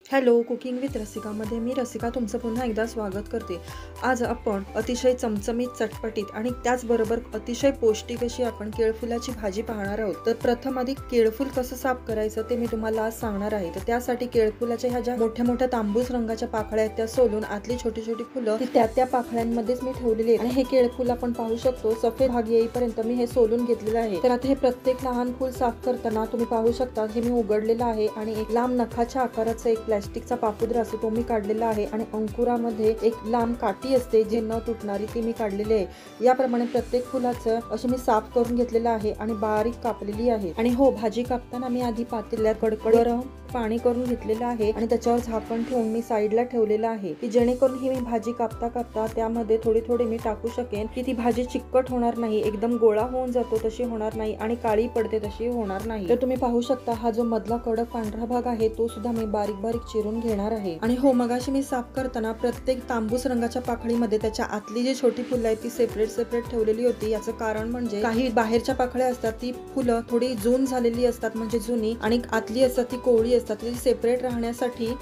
Hello, cooking with रसिकामध्ये मी रसिका तुमचं पुन्हा एकदा स्वागत करते। आज आपण अतिशय चमचमीत, चटपटीत आणि त्याचबरोबर अतिशय पौष्टिक अशी आपण केळफुलाची भाजी पाहणार आहोत। तर प्रथम आधी केळफूल कसं साफ करायचं ते मी तुम्हाला आज सांगणार आहे। तर त्यासाठी केळफुलाच्या ह्या ज्या मोठ्या मोठ्या तांबूस रंगाच्या पाकळ्या आहेत त्या सोलून आतली छोटी छोटी फुलं ती त्या पाकळ्यांमध्येच मी ठेवलेली आहे। आणि हे केळफूल आपण पाहू शकतो सफेद भाग येईपर्यंत मी हे सोलून घेतलेलं आहे। तर आता हे प्रत्येक लहान फूल साफ करताना तुम्ही पाहू शकता हे मी उघडलेलं आहे आणि एक लांब नखाच्या आकाराचं एक प्लास्टिकचा पापुद्रा असतो तो मी काढलेला आहे आणि अंकुरामध्ये एक लांब काठी असते जी न तुटणारी ती मी काढलेली आहे। याप्रमाणे प्रत्येक फुलाचं अशी मी साफ करून घेतलेलं आहे आणि बारीक कापलेली आहे। आणि हो, भाजी कापताना मी आधी पातेल्यात कडकड पाणी करून घेतलेलं आहे आणि त्याच्यावर झाकण ठेवून मी साईडला ठेवलेलं आहे की जेणेकरून ही मी भाजी कापता कापता त्यामध्ये थोडी थोडी मी टाकू शकेन की ती भाजी चिकट होणार नाही, एकदम गोळा होऊन जातो तशी होणार नाही आणि काळी पडते तशी होणार नाही। तर तुम्ही पाहू शकता हा जो मधला कडक पांढरा भाग आहे तो सुद्धा मी बारीक बारीक चिरून घेणार आहे। आणि हो, मगाशी मी साफ करताना प्रत्येक तांबूस रंगाच्या पाकळीमध्ये त्याच्या आतली जी छोटी फुलं आहेत ती सेपरेट ठेवलेली होती। याचं कारण म्हणजे काही बाहेरच्या पाकळ्या असतात ती फुलं थोडी जून झालेली असतात म्हणजे जुनी, आणि आतली असतात ती कोवळी असतात। ती सेपरेट राहण्यासाठी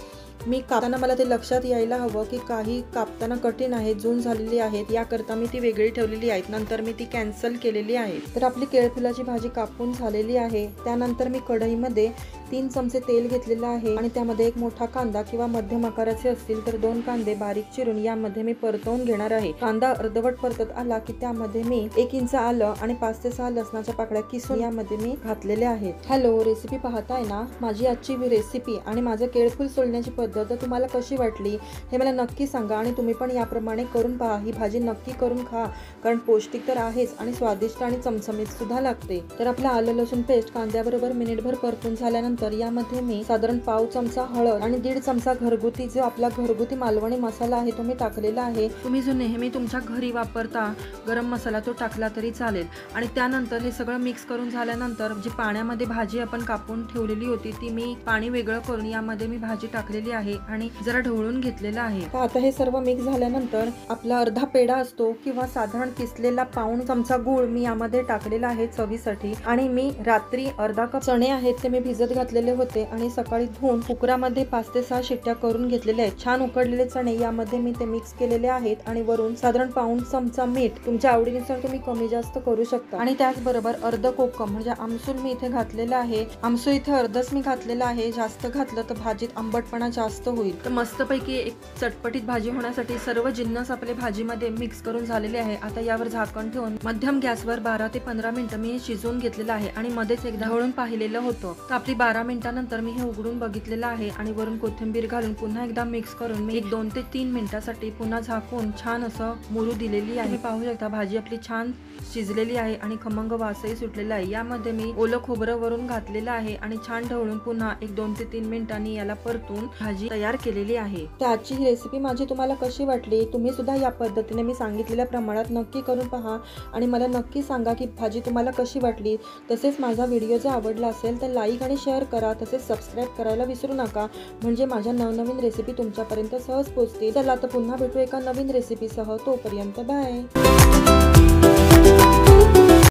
मी कापताना मला ते लक्षात यायला हवं की काही कापताना कठीण आहे, जून झालेली आहेत, याकरता मी ती वेगळी ठेवलेली आहेत। नंतर मी ती कॅन्सल केलेली आहे। तर आपली केळफुलाची भाजी कापून झालेली आहे। त्यानंतर मी कढईमध्ये 3 चमचे तेल घेतलेलं आहे आणि त्यामध्ये एक मोठा कांदा किंवा मध्यम आकाराचे असतील तर 2 कांदे बारीक चिरून यामध्ये मी परतवून घेणार आहे। कांदा अर्धवट परतत आला की त्यामध्ये मी 1 इंच आलं आणि 5 ते 6 लसणाच्या पाकळ्या किसून यामध्ये मी घातलेल्या आहेत। हॅलो, रेसिपी पाहताय ना? माझी आजची रेसिपी आणि माझं केळफूल सोलण्याची पद्धत तुम्हाला कशी वाटली हे मला नक्की सांगा आणि तुम्ही पण याप्रमाणे करून पहा। ही भाजी नक्की करून खा, कारण पौष्टिक तर आहेच आणि स्वादिष्ट आणि चमचमीत सुद्धा लागते। तर आपला आलं लसूण पेस्ट कांद्याबरोबर मिनिटभर परतून झाल्यानंतर यामध्ये मी साधारण पाव चमचा हळद आणि 1.5 चमचा घरगुती जो आपला घरगुती मालवणी मसाला आहे तो मी टाकलेला आहे। तुम्ही जो नेहमी तुमच्या घरी वापरता गरम मसाला तो टाकला तरी चालेल। आणि त्यानंतर हे सगळं मिक्स करून झाल्यानंतर जी पाण्यामध्ये भाजी आपण कापून ठेवलेली होती ती मी पाणी वेगळं करून यामध्ये मी भाजी टाकलेली आहे आणि जरा ढवळून घेतलेला आहे। आता हे सर्व मिक्स झाल्यानंतर आपला अर्धा पेढा असतो किंवा साधारण किसलेला पाऊण चमचा गूळ मी यामध्ये टाकलेला आहे चवीसाठी। आणि मी रात्री अर्धा कप चणे आहेत ते मी भिजत घातलेले होते आणि सकाळी धुवून कुकरामध्ये 5 ते 6 शिट्ट्या करून घेतलेल्या आहेत। छान उकडलेले चणे यामध्ये मी ते मिक्स केलेले आहेत आणि वरून साधारण पाऊण चमचा मीठ तुमच्या आवडीनुसार तुम्ही कमी जास्त करू शकता। आणि त्याचबरोबर अर्ध कोकम म्हणजे आमसूल मी इथे घातलेला आहे। आमसूल इथे अर्धच मी घातलेला आहे, जास्त घातलं तर भाजीत आंबटपणा जास्त होईल। तर मस्तपैकी एक चटपटीत भाजी होण्यासाठी सर्व जिन्नस आपले भाजीमध्ये मिक्स करून झालेले आहे। आता यावर झाकण ठेवून मध्यम गॅसवर 12 ते 15 मिनिटं मी शिजवून घेतलेलं आहे आणि मध्येच एकदा ढवळून पाहिलेलं होतं। तर आपली 12 मिनिटांनंतर मी हे उघडून बघितलेलं आहे आणि वरून कोथिंबीर घालून पुन्हा एकदा मिक्स करून मी 2 ते 3 मिनिटांसाठी पुन्हा झाकून छान असं मुरू दिलेली आहे। पाहू शकता भाजी आपली छान शिजलेली आहे आणि खमंग वासही सुटलेला आहे। यामध्ये मी ओलं खोबरं वरून घातलेलं आहे आणि छान ढवळून पुन्हा 2 ते 3 मिनिटांनी याला परतून भाजी तयार केलेली आहे। तर आजची ही रेसिपी माझी तुम्हाला कशी वाटली? तुम्ही सुद्धा या पद्धतीने मी सांगितलेल्या प्रमाणात नक्की करून पहा आणि मला नक्की सांगा की भाजी तुम्हाला कशी वाटली। तसेच माझा व्हिडिओ जर आवडला असेल तर लाईक आणि शेअर करा, तसेच सबस्क्राईब करायला विसरू नका, म्हणजे माझ्या नवनवीन रेसिपी तुमच्यापर्यंत सहज पोहोचतील। चला तर पुन्हा भेटू एका नवीन रेसिपीसह, तोपर्यंत बाय।